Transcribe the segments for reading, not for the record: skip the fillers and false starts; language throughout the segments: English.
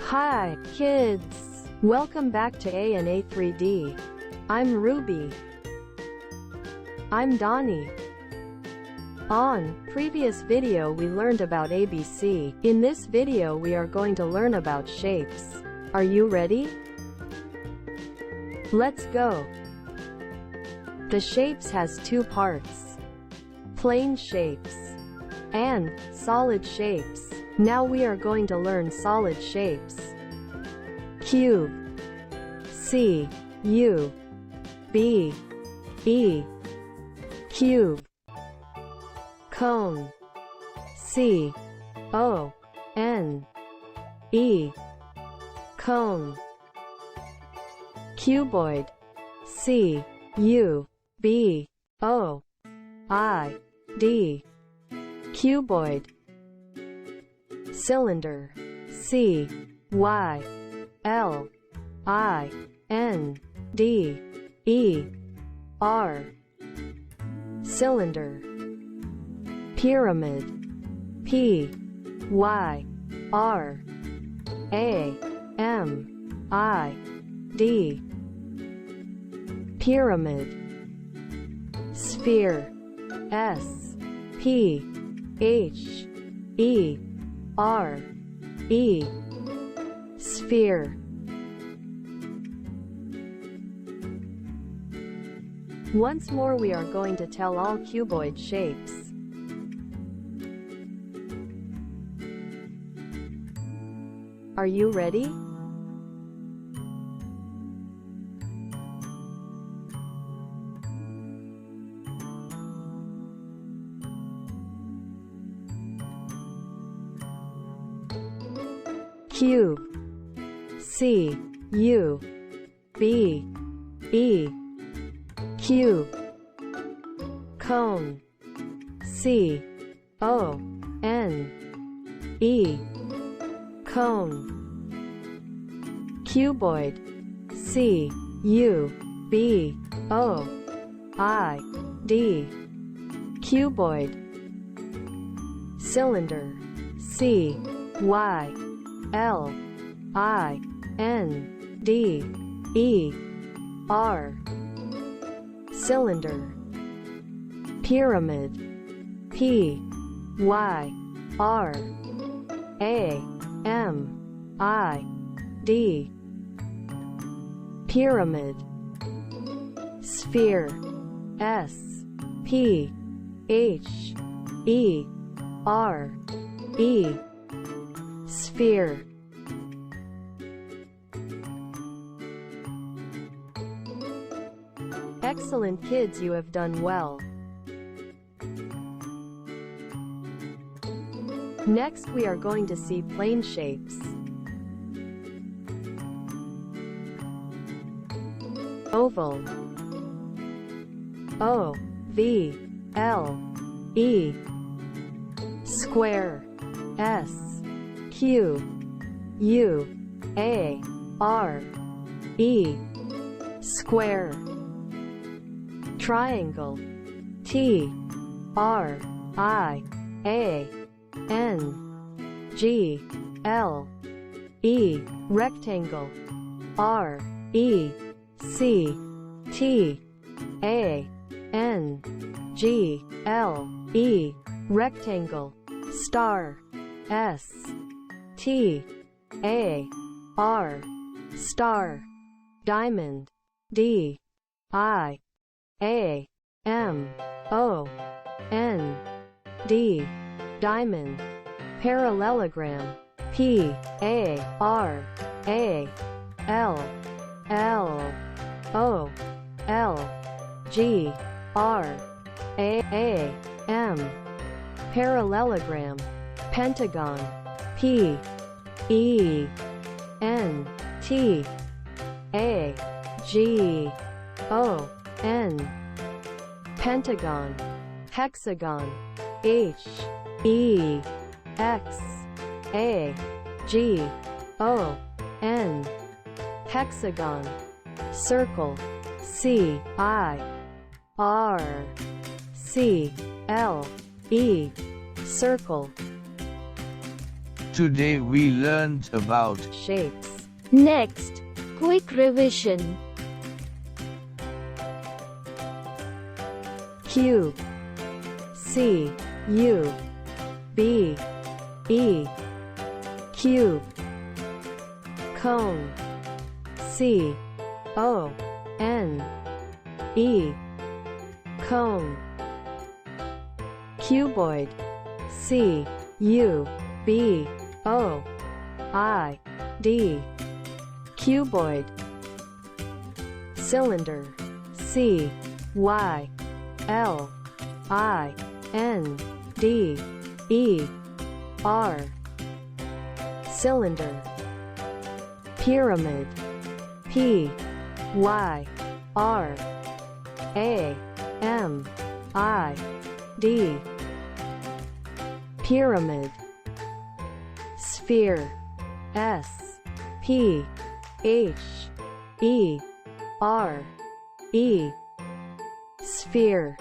Hi, kids! Welcome back to A&A 3D. I'm Ruby. I'm Donnie. On previous video we learned about ABC. In this video we are going to learn about shapes. Are you ready? Let's go. The shapes has two parts. Plane shapes and solid shapes. Now we are going to learn solid shapes. Cube, C, U, B, E, cube. Cone, C, O, N, E, cone. Cuboid, C, U, B, O, I, D, cuboid. Cylinder, C, Y, L, I, N, D, E, R. Cylinder. Pyramid, P, Y, R, A, M, I, D. Pyramid. Sphere, S, P, H, E, R, E, sphere. Once more we are going to tell all cuboid shapes. Are you ready? Cube, C, U, B, E, cube. Cone, C, O, N, E, cone. Cuboid, C, U, B, O, I, D, cuboid. Cylinder, C, Y, L, I, N, D, E, R. Cylinder. Pyramid, P, Y, R, A, M, I, D. Pyramid. Sphere, S, P, H, E, R, E. Sphere. Excellent, kids, you have done well. Next we are going to see plane shapes. Oval, O, V, L, E. Square, S, Q, U, A, R, E. Square. Triangle, T, R, I, A, N, G, L, E. Rectangle, R, E, C, T, A, N, G, L, E. Rectangle. Star, S, T, A, R, star. Diamond, D, I, A, M, O, N, D, diamond. Parallelogram, P, A, R, A, L, L, O, L, G, R, A, M. Parallelogram. Pentagon, P, E, N, T, A, G, O, N. Pentagon. Hexagon, H, E, X, A, G, O, N. Hexagon. Circle, C, I, R, C, L, E. Circle. Today we learned about shapes. Next, quick revision. Cube, C, U, B, E, cube. Cone, C, O, N, E, cone. Cuboid, C, U, B, O, I, D, cuboid. Cylinder, C, Y, L, I, N, D, E, R, cylinder. Pyramid, P, Y, R, A, M, I, D, pyramid. Sphere, S, P, H, E, R, E, sphere.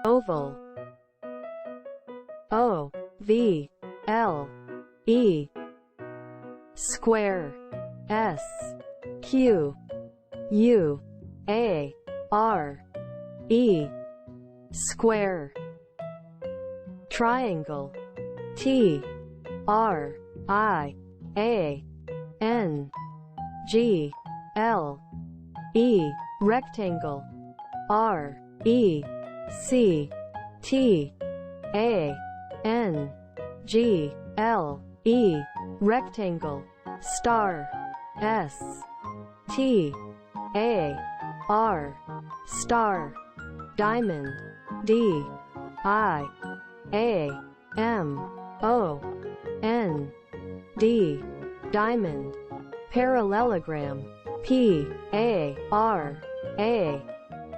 Oval, O, V, L, E. Square, S, Q, U, A, R, E. Square. Triangle, T, R, I, A, N, G, L, E. Rectangle, R, E, C, T, A, N, G, L, E. Rectangle. Star, S, T, A, R, star. Diamond, D, I, A, M, O, N, D, diamond. Parallelogram, P, A, R, A,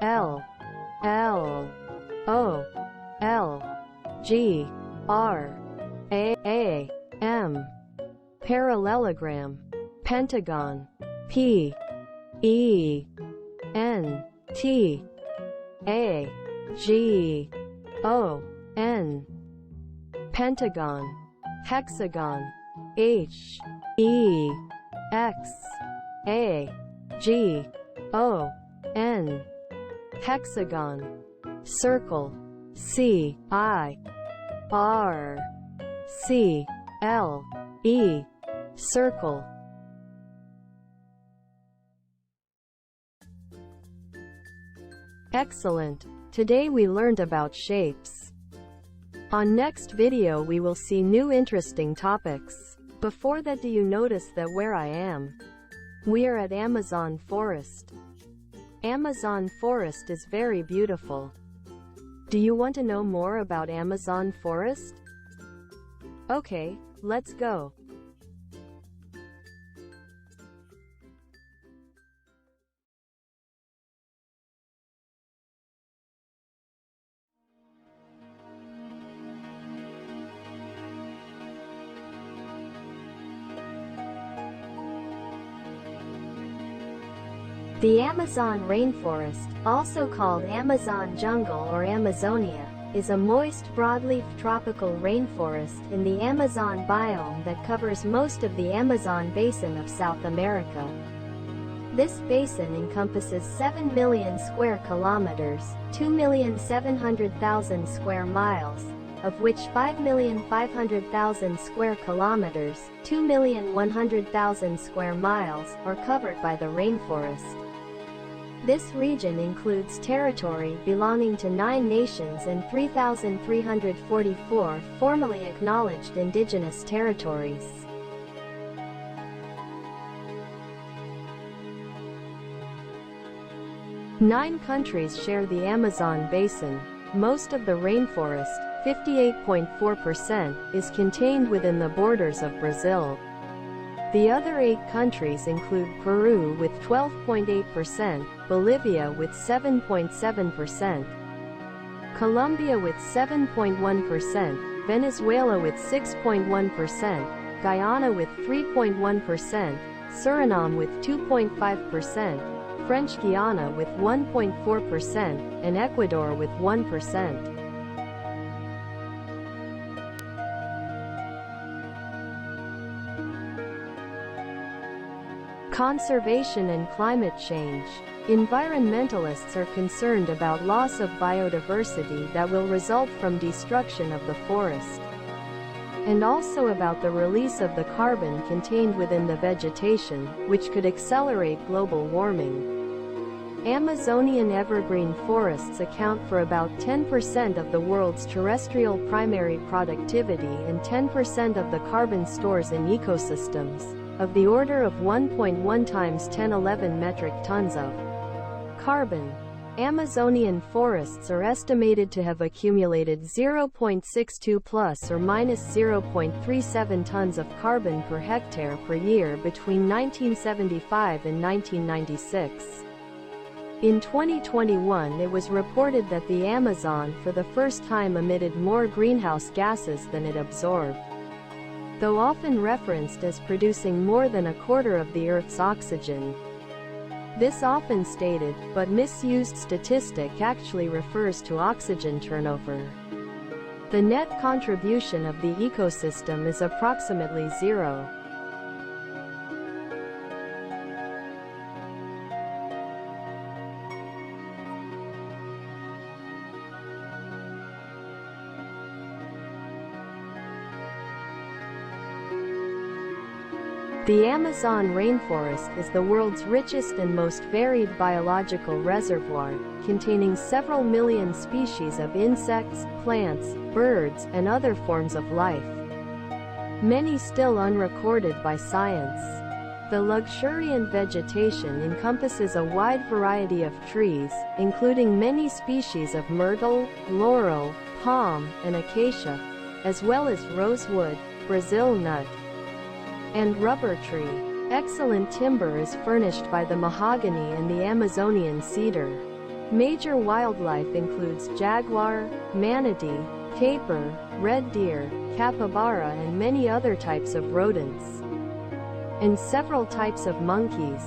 L, L, O, L, G, R, A, M. Parallelogram. Pentagon, P, E, N, T, A, G, O, N. Pentagon. Hexagon, H, E, X, A, G, O, N. Hexagon. Circle, C, I, R, C, L, E. Circle. Excellent! Today we learned about shapes. On next video we will see new interesting topics. Before that, do you notice that where I am? We are at Amazon forest. Amazon forest is very beautiful. Do you want to know more about Amazon forest? Okay, let's go. The Amazon rainforest, also called Amazon jungle or Amazonia, is a moist broadleaf tropical rainforest in the Amazon biome that covers most of the Amazon basin of South America. This basin encompasses 7 million square kilometers, 2,700,000 square miles, of which 5,500,000 square kilometers, 2,100,000 square miles, are covered by the rainforest. This region includes territory belonging to 9 nations and 3,344 formally acknowledged indigenous territories. Nine countries share the Amazon basin. Most of the rainforest, 58.4%, is contained within the borders of Brazil. The other 8 countries include Peru with 12.8%, Bolivia with 7.7%, Colombia with 7.1%, Venezuela with 6.1%, Guyana with 3.1%, Suriname with 2.5%, French Guiana with 1.4%, and Ecuador with 1%. Conservation and climate change. Environmentalists are concerned about loss of biodiversity that will result from destruction of the forest, and also about the release of the carbon contained within the vegetation, which could accelerate global warming. Amazonian evergreen forests account for about 10% of the world's terrestrial primary productivity and 10% of the carbon stores in ecosystems, of the order of 1.1 times 1011 metric tons of carbon. Amazonian forests are estimated to have accumulated 0.62 plus or minus 0.37 tons of carbon per hectare per year between 1975 and 1996. In 2021, it was reported that the Amazon for the first time emitted more greenhouse gases than it absorbed, though often referenced as producing more than a quarter of the Earth's oxygen. This often stated, but misused statistic actually refers to oxygen turnover. The net contribution of the ecosystem is approximately zero. The Amazon rainforest is the world's richest and most varied biological reservoir, containing several million species of insects, plants, birds, and other forms of life, many still unrecorded by science. The luxuriant vegetation encompasses a wide variety of trees, including many species of myrtle, laurel, palm, and acacia, as well as rosewood, Brazil nut, and rubber tree. Excellent timber is furnished by the mahogany and the Amazonian cedar. Major wildlife includes jaguar, manatee, tapir, red deer, capybara, and many other types of rodents, and several types of monkeys.